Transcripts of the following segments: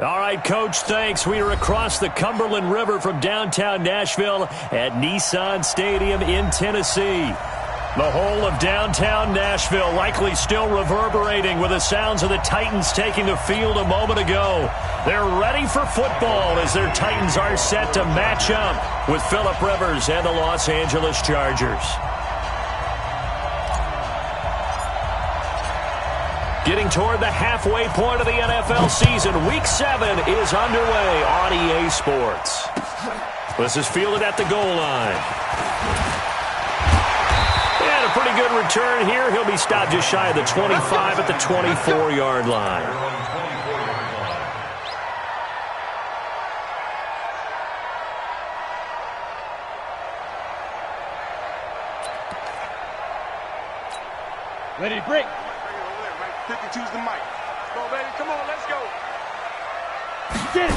All right, Coach, thanks. We are across the Cumberland River from downtown Nashville at Nissan Stadium in Tennessee. The whole of downtown Nashville likely still reverberating with the sounds of the Titans taking the field a moment ago. They're ready for football as their Titans are set to match up with Phillip Rivers and the Los Angeles Chargers. Getting toward the halfway point of the NFL season, Week 7 is underway on EA Sports. This is fielded at the goal line. And a pretty good return here. He'll be stopped just shy of the 25 at the 24-yard line. Ready to break. 52's the mic. Come on, baby. Come on, let's go. Get it.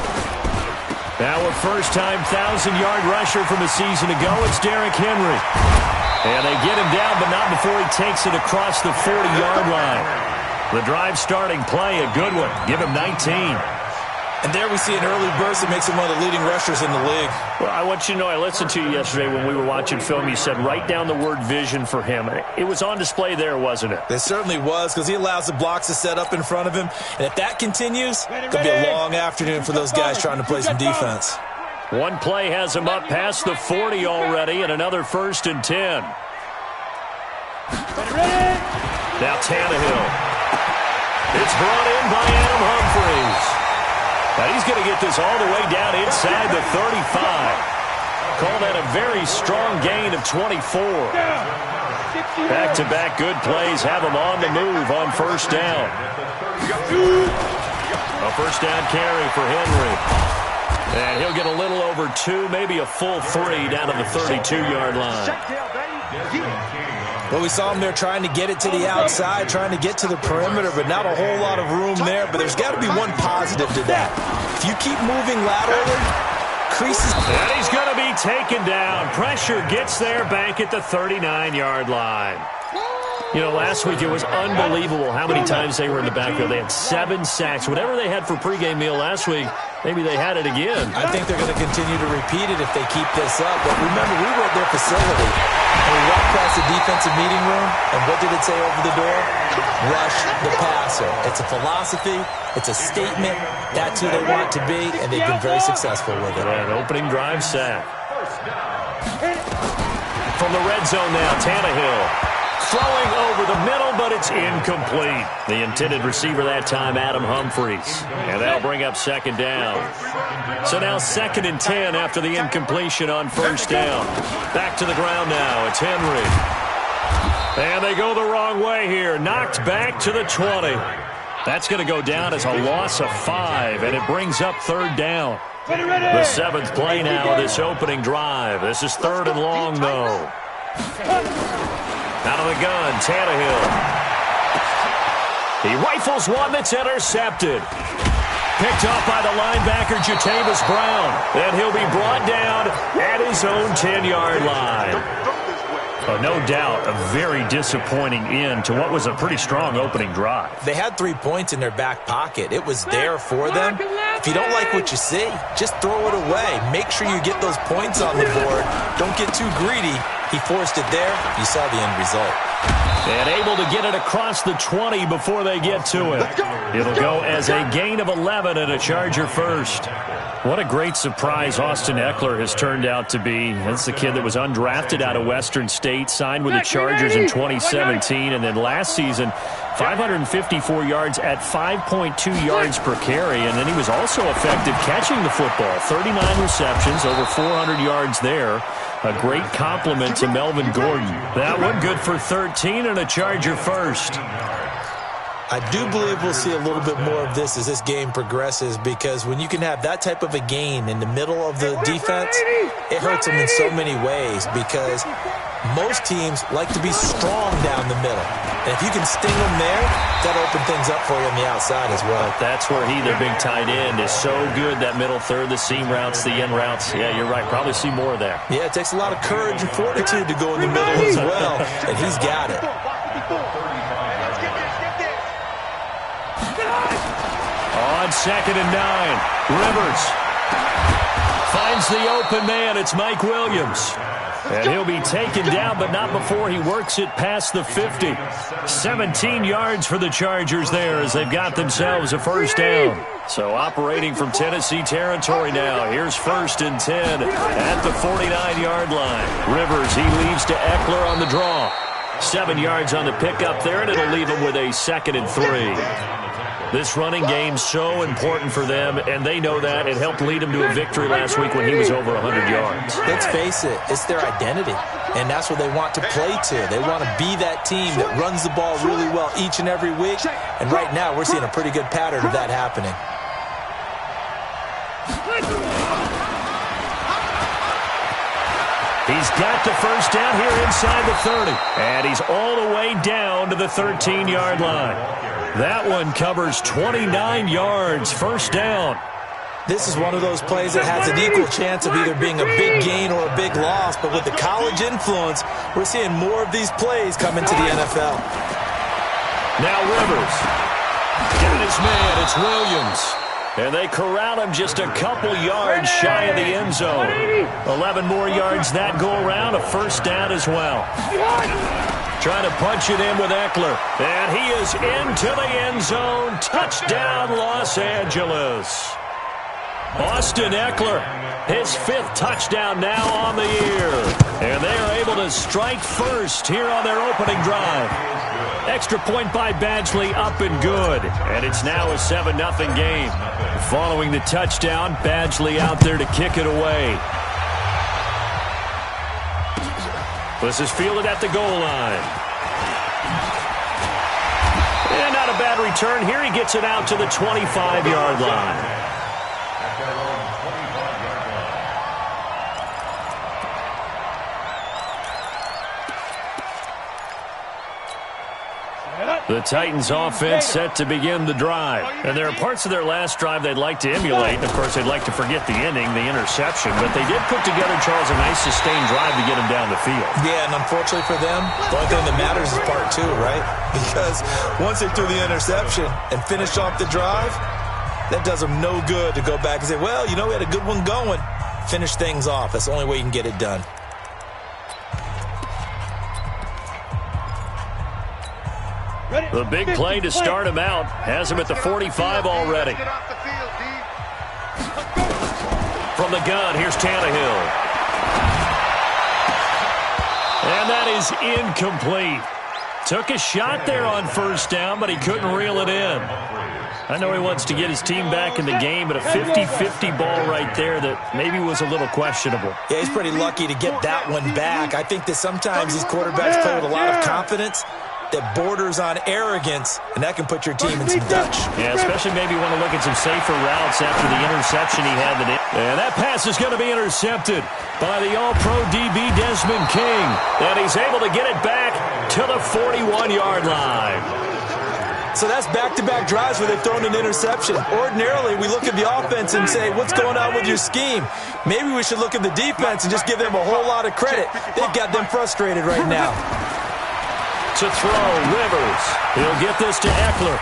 Now a first-time 1,000-yard rusher from a season ago. It's Derrick Henry. And they get him down, but not before he takes it across the 40-yard line. The drive starting play, a good one. Give him 19. And there we see an early burst that makes him one of the leading rushers in the league. Well, I want you to know, I listened to you yesterday when we were watching film. You said write down the word vision for him. It was on display there, wasn't it? It certainly was, because he allows the blocks to set up in front of him. And if that continues, it'll be a long afternoon for those guys trying to play some defense. One play has him up past the 40 already, and another 1st and 10. Now Tannehill. It's brought in by Adam Humphries. Now he's going to get this all the way down inside the 35. Call that a very strong gain of 24. Back-to-back good plays have him on the move on 1st down. A 1st down carry for Henry. And he'll get a little over 2, maybe a full 3 down to the 32-yard line. Well, we saw him there trying to get it to the outside, trying to get to the perimeter, but not a whole lot of room there. But there's got to be one positive to that. If you keep moving laterally, creases. And he's going to be taken down. Pressure gets there back at the 39-yard line. You know, last week it was unbelievable how many times they were in the backfield. They had 7 sacks. Whatever they had for pregame meal last week, maybe they had it again. I think they're going to continue to repeat it if they keep this up. But remember, we were at their facility, and we walked past the defensive meeting room, and what did it say over the door? Rush the passer. It's a philosophy. It's a statement. That's who they want to be, and they've been very successful with it. An opening drive sack. From the red zone now, Tannehill. Throwing over the middle, but it's incomplete. The intended receiver that time, Adam Humphries. And that'll bring up 2nd down. So now 2nd and 10 after the incompletion on 1st down. Back to the ground now. It's Henry. And they go the wrong way here. Knocked back to the 20. That's going to go down as a loss of 5, and it brings up 3rd down. The 7th play now of this opening drive. This is 3rd and long, though. Out of the gun, Tannehill. He rifles one that's intercepted. Picked off by the linebacker, Jatavis Brown. And he'll be brought down at his own 10-yard line. Oh, no doubt a very disappointing end to what was a pretty strong opening drive. They had 3 points in their back pocket. It was there for them. If you don't like what you see, just throw it away. Make sure you get those points on the board. Don't get too greedy. He forced it there. You saw the end result. And able to get it across the 20 before they get to it. It'll go as a gain of 11 and a Charger first. What a great surprise Austin Eckler has turned out to be. That's the kid that was undrafted out of Western State, signed with the Chargers in 2017, and then last season, 554 yards at 5.2 yards per carry, and then he was also effective catching the football. 39 receptions, over 400 yards there. A great compliment to Melvin Gordon. That one good for 13 and a Charger first. I do believe we'll see a little bit more of this as this game progresses, because when you can have that type of a gain in the middle of the defense, it hurts them in so many ways, because most teams like to be strong down the middle. And if you can sting them there, that'll open things up for you on the outside as well. That's where their big tight end, is so good, that middle third, the seam routes, the in routes. Yeah, you're right. Probably see more of that. Yeah, it takes a lot of courage and fortitude to go in the middle as well, and he's got it. On on 2nd and 9. Rivers finds the open man. It's Mike Williams. And he'll be taken down, but not before he works it past the 50. 17 yards for the Chargers there as they've got themselves a first down. So operating from Tennessee territory now. Here's 1st and 10 at the 49-yard line. Rivers, he leaves to Eckler on the draw. 7 yards on the pickup there, and it'll leave him with a 2nd and 3. This running game's so important for them, and they know that. It helped lead him to a victory last week when he was over 100 yards. Let's face it, it's their identity, and that's what they want to play to. They want to be that team that runs the ball really well each and every week, and right now we're seeing a pretty good pattern of that happening. He's got the first down here inside the 30, and he's all the way down to the 13-yard line. That one covers 29 yards, first down. This is one of those plays that has an equal chance of either being a big gain or a big loss, but with the college influence, we're seeing more of these plays come into the NFL. Now Rivers. Got his man, it's Williams. And they corral him just a couple yards shy of the end zone. 11 more yards that go around, a first down as well. Trying to punch it in with Eckler. And he is into the end zone. Touchdown, Los Angeles. Austin Eckler, his 5th touchdown now on the year. And they are able to strike first here on their opening drive. Extra point by Badgley, up and good. And it's now a 7-0 game. Following the touchdown, Badgley out there to kick it away. This is fielded at the goal line. And not a bad return here. He gets it out to the 25-yard line. The Titans offense set to begin the drive. And there are parts of their last drive they'd like to emulate. And, of course, they'd like to forget the ending, the interception. But they did put together, Charles, a nice sustained drive to get him down the field. Yeah, and unfortunately for them, the only thing that matters is part 2, right? Because once they threw the interception and finished off the drive, that does them no good to go back and say, well, you know, we had a good one going. Finish things off. That's the only way you can get it done. The big play to start him out has him at the 45 already. From the gun, here's Tannehill. And that is incomplete. Took a shot there on first down, but he couldn't reel it in. I know he wants to get his team back in the game, but a 50-50 ball right there that maybe was a little questionable. Yeah, he's pretty lucky to get that one back. I think that sometimes these quarterbacks play with a lot of confidence that borders on arrogance, and that can put your team in some Dutch. Yeah, especially maybe want to look at some safer routes after the interception he had today. And that pass is going to be intercepted by the All-Pro DB Desmond King. And he's able to get it back to the 41-yard line. So that's back-to-back drives where they've thrown an interception. Ordinarily, we look at the offense and say, what's going on with your scheme? Maybe we should look at the defense and just give them a whole lot of credit. They've got them frustrated right now. To throw, Rivers. He'll get this to Eckler.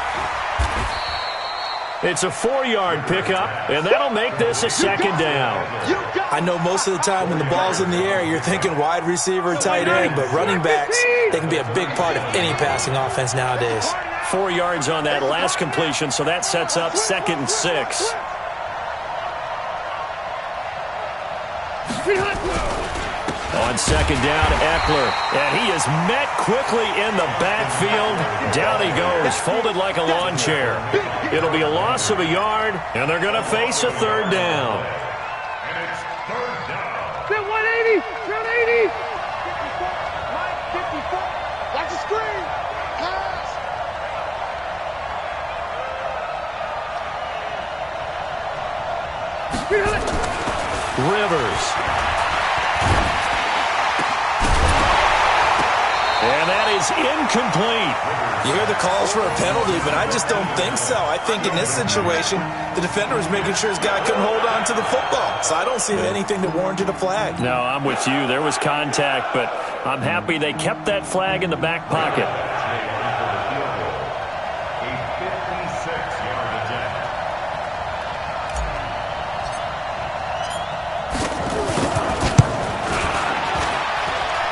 It's a 4-yard pickup, and that'll make this a second down. I know most of the time when the ball's in the air, you're thinking wide receiver, tight end, but running backs, they can be a big part of any passing offense nowadays. 4 yards on that last completion, so that sets up 2nd and 6. On second down, Eckler, and he is met quickly in the backfield. Down he goes, folded like a lawn chair. It'll be a loss of a yard, and they're going to face a third down. And it's third down. 180, 180. 54. Watch the screen. Pass. Rivers. And that is incomplete. You hear the calls for a penalty, but I just don't think so. I think in this situation, the defender was making sure his guy couldn't hold on to the football. So I don't see anything that warranted a flag. No, I'm with you. There was contact, but I'm happy they kept that flag in the back pocket.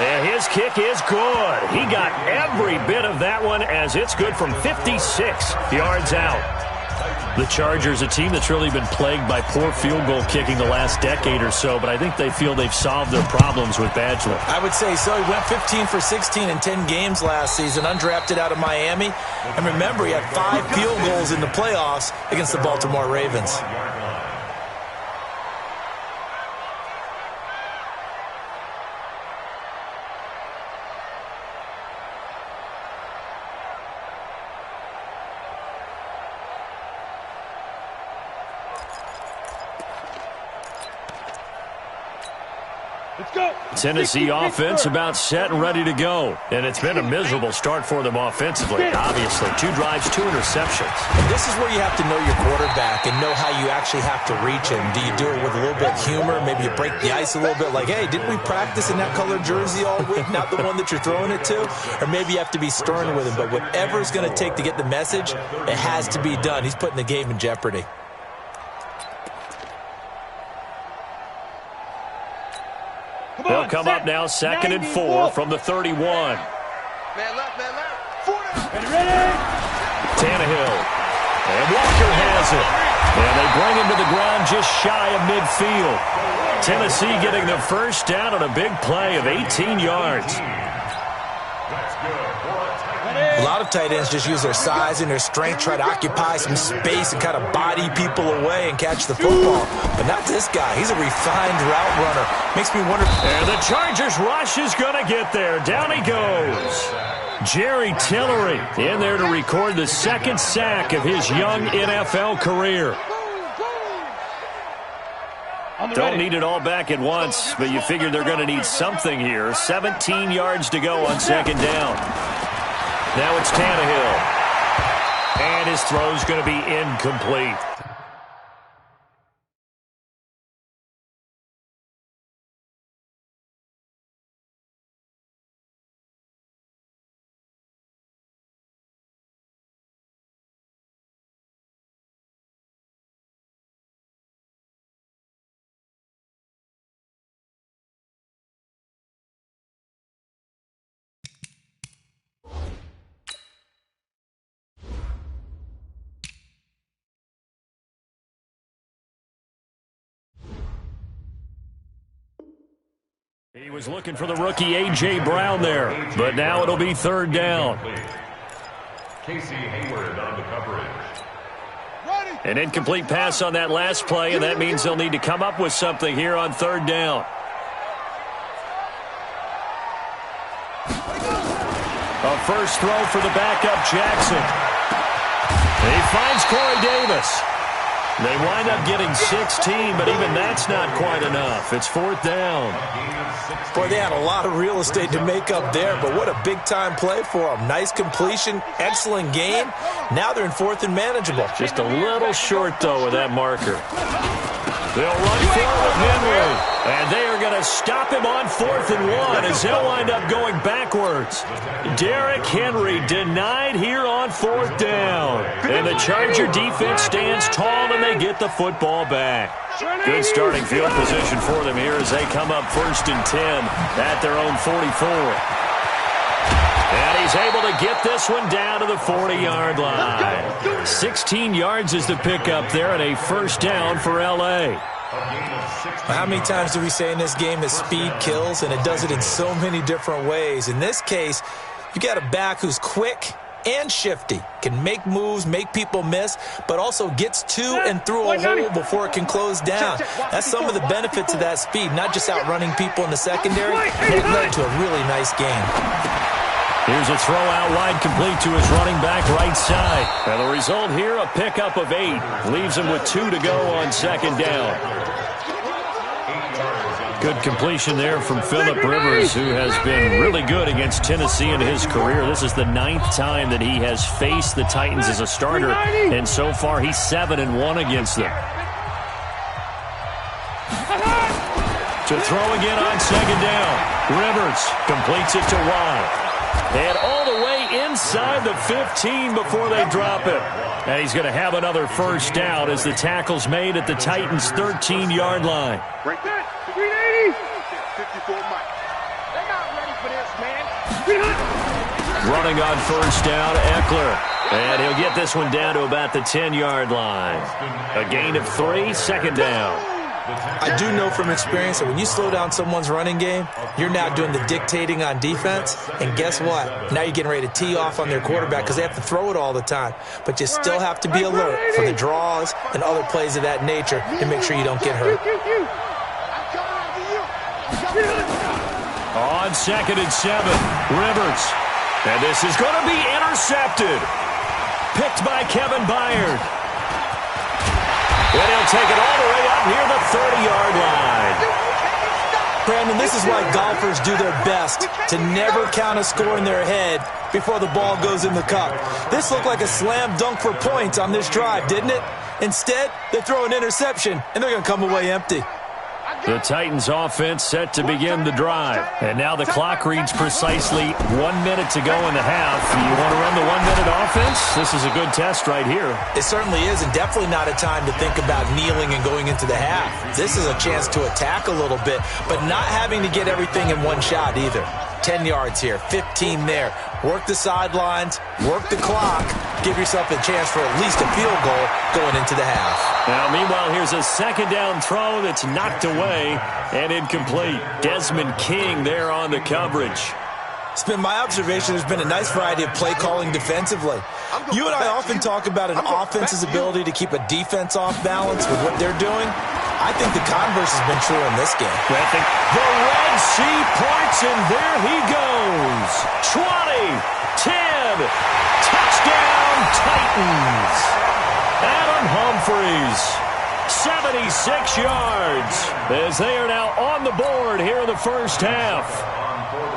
And his kick is good. He got every bit of that one as it's good from 56 yards out. The Chargers, a team that's really been plagued by poor field goal kicking the last decade or so, but I think they feel they've solved their problems with Badgley. I would say so. He went 15 for 16 in 10 games last season, undrafted out of Miami. And remember, he had 5 field goals in the playoffs against the Baltimore Ravens. Tennessee offense about set and ready to go. And it's been a miserable start for them offensively, obviously. 2 drives, 2 interceptions. And this is where you have to know your quarterback and know how you actually have to reach him. Do you do it with a little bit of humor? Maybe you break the ice a little bit like, hey, didn't we practice in that colored jersey all week, not the one that you're throwing it to? Or maybe you have to be stern with him. But whatever it's going to take to get the message, it has to be done. He's putting the game in jeopardy. They'll come up now, 2nd and 4 from the 31. Man left, man left. 40. Ready? Tannehill. And Walker has it. And they bring him to the ground just shy of midfield. Tennessee getting the first down on a big play of 18 yards. A lot of tight ends just use their size and their strength, try to occupy some space and kind of body people away and catch the football. But not this guy. He's a refined route runner. Makes me wonder. And the Chargers rush is going to get there. Down he goes. Jerry Tillery in there to record the 2nd sack of his young NFL career. Don't need it all back at once, but you figure they're going to need something here. 17 yards to go on 2nd down. Now it's Tannehill. And his throw's going to be incomplete. He was looking for the rookie A.J. Brown there, but now it'll be 3rd down. Casey Hayward on the coverage. An incomplete pass on that last play, and that means they'll need to come up with something here on 3rd down. A first throw for the backup, Jackson. He finds Corey Davis. They wind up getting 16, but even that's not quite enough. It's 4th down. Boy, they had a lot of real estate to make up there, but what a big-time play for them. Nice completion, excellent gain. Now they're in 4th and manageable. Just a little short, though, with that marker. They'll run for it with Henry, and they are going to stop him on 4th and 1 as they'll wind up going backwards. Derrick Henry denied here on 4th down, and the Charger defense stands tall and they get the football back. Good starting field position for them here as they come up 1st and 10 at their own 44. And he's able to get this one down to the 40-yard line. 16 yards is the pickup there and a first down for L.A. How many times do we say in this game that speed kills, and it does it in so many different ways? In this case, you got a back who's quick and shifty, can make moves, make people miss, but also gets to and through a hole before it can close down. That's some of the benefits of that speed, not just outrunning people in the secondary. It led to a really nice game. Here's a throw out wide, complete to his running back right side. And the result here, a pickup of 8. Leaves him with 2 to go on 2nd down. Good completion there from Phillip Rivers, who has been really good against Tennessee in his career. This is the 9th time that he has faced the Titans as a starter, and so far he's 7-1 against them. To throw again on 2nd down. Rivers completes it to Watt. And all the way inside the 15 before they drop it. And he's going to have another first down as the tackle's made at the Titans' 13-yard line. Right there. 380. 54 Mike. They're not ready Running on first down, Eckler. And he'll get this one down to about the 10-yard line. A gain of 3, second down. I do know from experience that when you slow down someone's running game, you're now doing the dictating on defense. And guess what? Now you're getting ready to tee off on their quarterback because they have to throw it all the time. But you still have to be alert for the draws and other plays of that nature to make sure you don't get hurt. On 2nd and 7, Rivers. And this is going to be intercepted. Picked by Kevin Byard. And he'll take it all the way up near the 30-yard line. Brandon, this is why golfers do their best to never count a score in their head before the ball goes in the cup. This looked like a slam dunk for points on this drive, didn't it? Instead, they throw an interception, and they're going to come away empty. The Titans offense set to begin the drive. And now the clock reads precisely 1 minute to go in the half. You want to run the 1 minute offense? This is a good test right here. It certainly is, and definitely not a time to think about kneeling and going into the half. This is a chance to attack a little bit, but not having to get everything in one shot either. 10 yards here, 15 there. Work the sidelines, work the clock, give yourself a chance for at least a field goal going into the half. Now, meanwhile, here's a second down throw that's knocked away and incomplete. Desmond King there on the coverage. It's been my observation there's been a nice variety of play calling defensively. You and I often talk about an offense's ability to keep a defense off balance with what they're doing. I think the converse has been true in this game. I think the Red Sea parts, and there he goes. 20, 10, touchdown Titans. Adam Humphries, 76 yards, as they are now on the board here in the first half.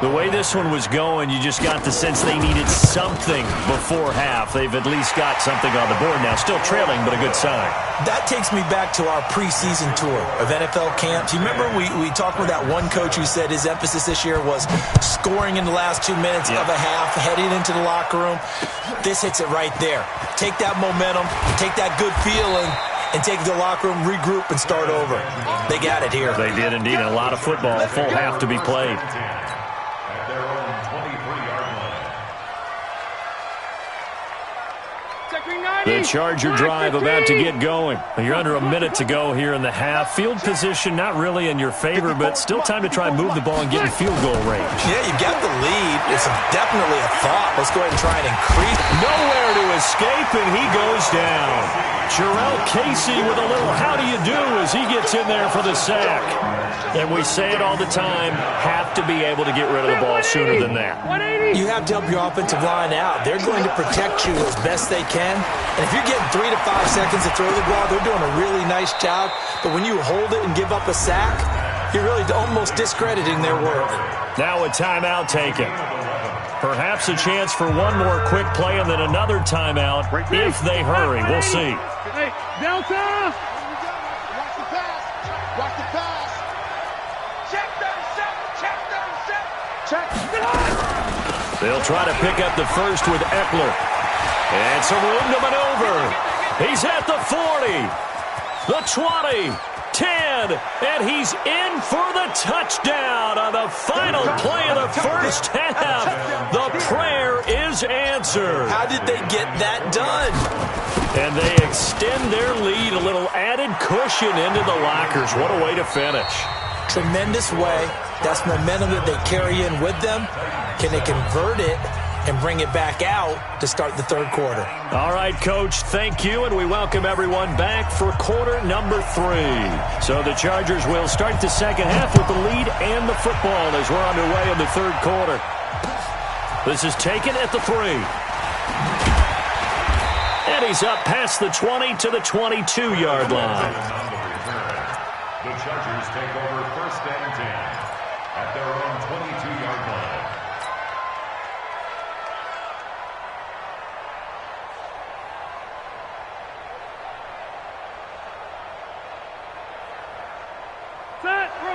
The way this one was going, you just got the sense they needed something before half. They've at least got something on the board now. Still trailing, but a good sign. That takes me back to our preseason tour of NFL camps. You remember we talked with that one coach who said his emphasis this year was scoring in the last 2 minutes of a half, heading into the locker room. This hits it right there. Take that momentum, take that good feeling, and take the locker room, regroup, and start over. They got it here. They did indeed. A lot of football, a full half to be played. The Charger drive about to get going. You're under a minute to go here in the half. Field position not really in your favor, but still time to try and move the ball and get in field goal range. Yeah, you got the lead. It's definitely a thought. Let's go ahead and try and increase. Nowhere to escape, and he goes down. Jarrell Casey with a little how do you do as he gets in there for the sack. And we say it all the time, have to be able to get rid of the ball sooner than that. You have to help your offensive line out. They're going to protect you as best they can. And if you're getting 3 to 5 seconds to throw the ball, they're doing a really nice job. But when you hold it and give up a sack, you're really almost discrediting their work. Now a timeout taken. Perhaps a chance for one more quick play and then another timeout if they hurry. We'll see. Delta! Watch the pass. Watch the pass. Check 37. Check 37. Check. They'll try to pick up the first with Eckler. And some room to maneuver. He's at the 40, the 20, 10, and he's in for the touchdown on the final play of the first half. The prayer is answered. How did they get that done? And they extend their lead, a little added cushion into the lockers. What a way to finish. Tremendous way. That's momentum that they carry in with them. Can they convert it and bring it back out to start the third quarter? All right, Coach, thank you, and we welcome everyone back for quarter number 3. So the Chargers will start the second half with the lead and the football as we're underway in the third quarter. This is taken at the 3. And he's up past the 20 to the 22-yard line. The Chargers take over first and 10 at their own 22-yard line.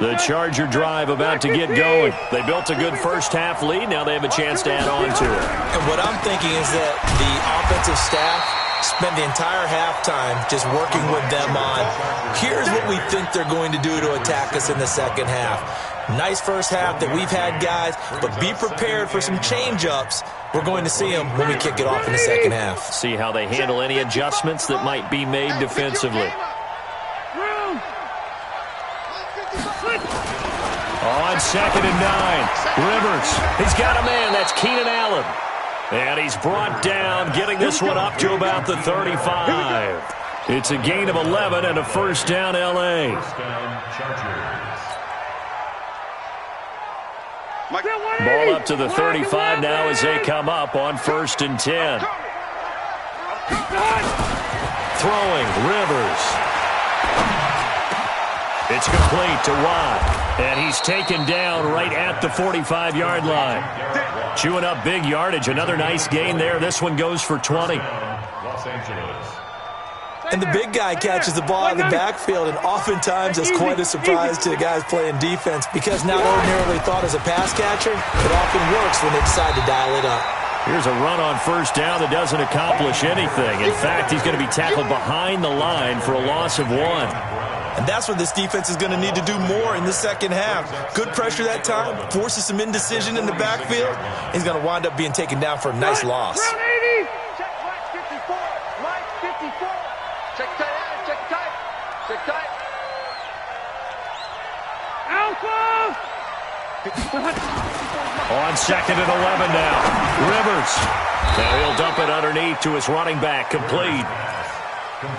The Charger drive about to get going. They built a good first half lead. Now they have a chance to add on to it. And what I'm thinking is that the offensive staff spent the entire halftime just working with them on, here's what we think they're going to do to attack us in the second half. Nice first half that we've had, guys, but be prepared for some change-ups. We're going to see them when we kick it off in the second half. See how they handle any adjustments that might be made defensively. On 2nd and 9, Rivers. He's got a man. That's Keenan Allen. And he's brought down, getting this one up to about the 35. It's a gain of 11 and a first down, L.A. First down, Chargers. Ball up to the 35 now as they come up on 1st and 10. Throwing, Rivers. It's complete to Watt, and he's taken down right at the 45-yard line. Chewing up big yardage. Another nice gain there. This one goes for 20. Los Angeles. And the big guy catches the ball in the backfield, and oftentimes it's quite a surprise to the guys playing defense because not ordinarily thought as a pass catcher, it often works when they decide to dial it up. Here's a run on 1st down that doesn't accomplish anything. In fact, he's going to be tackled behind the line for a loss of 1. And that's what this defense is going to need to do more in the second half. Good pressure that time, forces some indecision in the backfield. He's going to wind up being taken down for a nice loss. Check flat 54. Line 54. Check tight end. Check tight. Check tight. Alpha! On 2nd and 11 now. Rivers. Now he'll dump it underneath to his running back. Complete.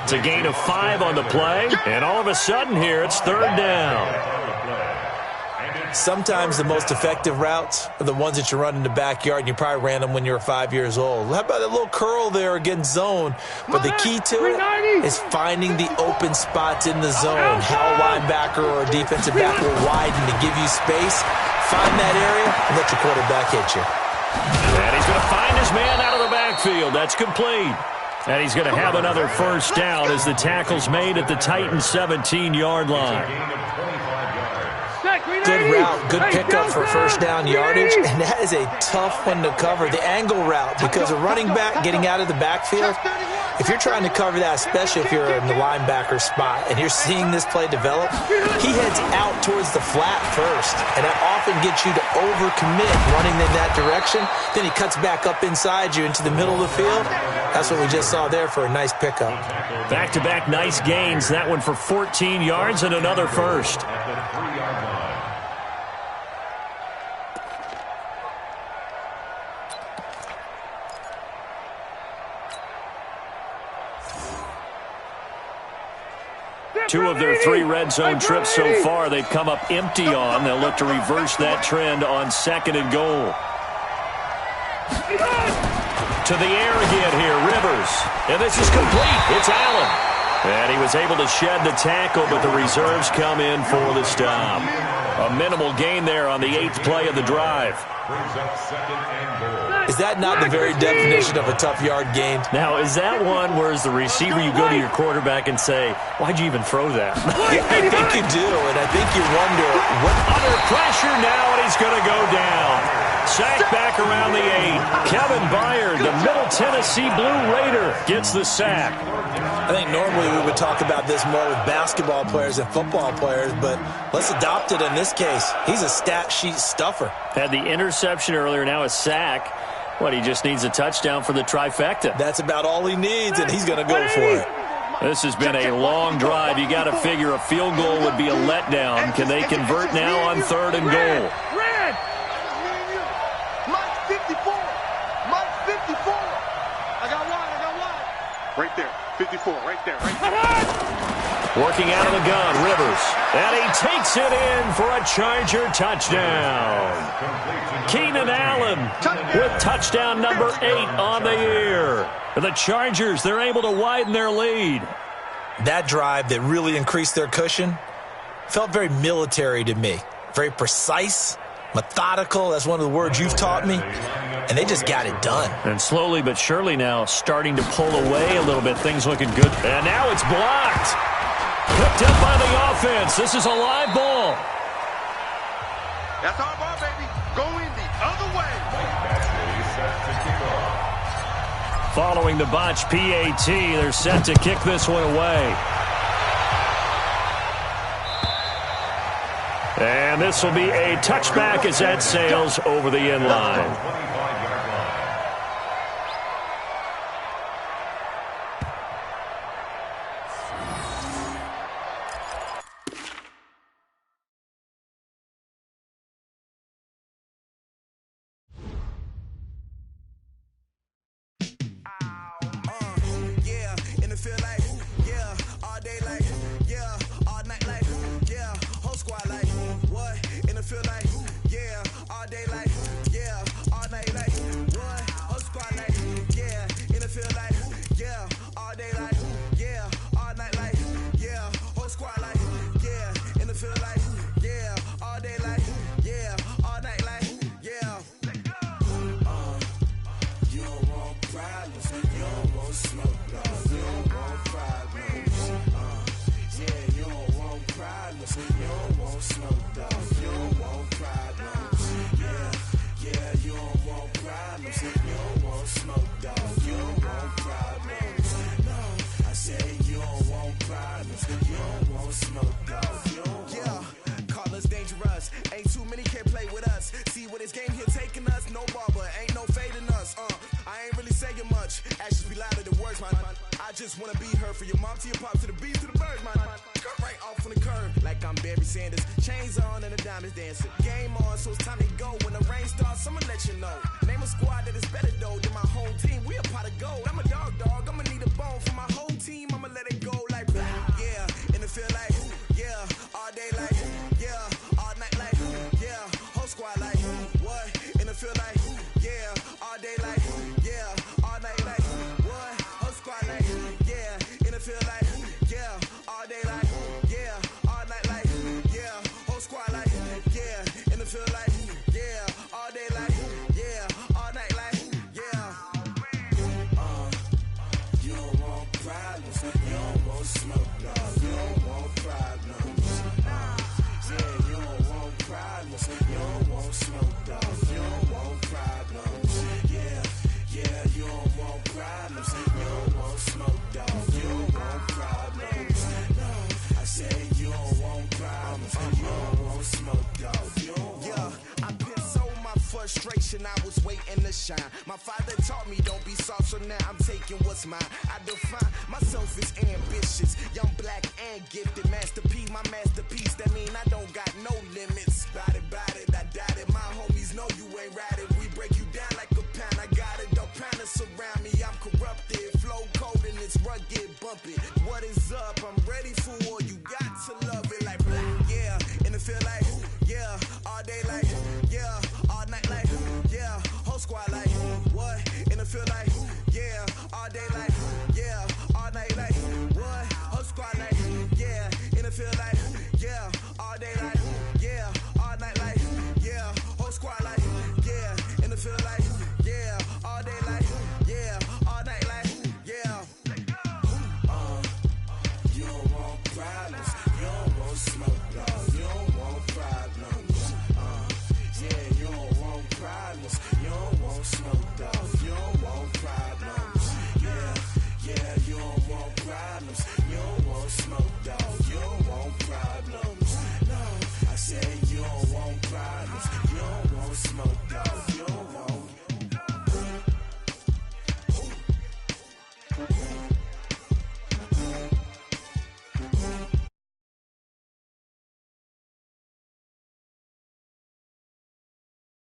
It's a gain of 5 on the play. And all of a sudden here, it's 3rd down. Sometimes the most effective routes are the ones that you run in the backyard, and you probably ran them when you were 5 years old. How about a little curl there against zone? But the key to it is finding the open spots in the zone. How a linebacker or a defensive back will widen to give you space. Find that area and let your quarterback hit you. And he's going to find his man out of the backfield. That's complete. And he's going to have another first down as the tackle's made at the Titans' 17-yard line. Good route, good pickup for first down yardage, and that is a tough one to cover. The angle route, because a running back getting out of the backfield, if you're trying to cover that, especially if you're in the linebacker spot and you're seeing this play develop, he heads out towards the flat first, and that often gets you to overcommit running in that direction. Then he cuts back up inside you into the middle of the field. That's what we just saw there for a nice pickup. Back-to-back nice gains. That one for 14 yards and another first. Two of their 3 red zone trips so far, they've come up empty on. They'll look to reverse that trend on 2nd and goal. To the air again here, Rivers. And this is complete. It's Allen. And he was able to shed the tackle, but the reserves come in for the stop. A minimal gain there on the 8th play of the drive. Brings up 2nd and goal. Is that not the very definition of a tough yard gain? Now, is that one where as the receiver you go to your quarterback and say, why'd you even throw that? Yeah, I think you do, and I think you wonder what. Under pressure now, and he's going to go down. Sacked back around the 8. Kevin Byard, the Middle Tennessee Blue Raider, gets the sack. I think normally we would talk about this more with basketball players and football players, but let's adopt it in this case. He's a stat sheet stuffer. Had the interception earlier, now a sack. What, he just needs a touchdown for the trifecta. That's about all he needs, and he's going to go for it. This has been a long drive. You got to figure a field goal would be a letdown. Can they convert now on 3rd and goal? Red. Mike 54. Mike 54. I got one. Right there. 54. Right there. Working out of the gun, Rivers. And he takes it in for a Charger touchdown. Keenan Allen with touchdown number 8 on the year. The Chargers, they're able to widen their lead. That drive that really increased their cushion felt very military to me. Very precise, methodical. That's one of the words you've taught me. And they just got it done. And slowly but surely now starting to pull away a little bit. Things looking good. And now it's blocked. Picked up by the offense. This is a live ball. That's our ball, baby. Going the other way. Following the botch PAT, they're set to kick this one away. And And this will be a touchback as that sails over the end line. I was waiting to shine. My father taught me don't be soft, so now I'm taking what's mine. I define myself as ambitious, young, black, and gifted. Masterpiece, my masterpiece. That mean I don't got no limits. Bout it, I doubt it. My homies know you ain't ratted. We break you down like a pound. I got it, don't pound us around me. I'm corrupted, flow cold and it's rugged, bumpy. What is up? I'm ready for war. You got to love it like yeah. And it feel like yeah, all day like yeah, all night like yeah, whole squad like what? And it feel like yeah, all day like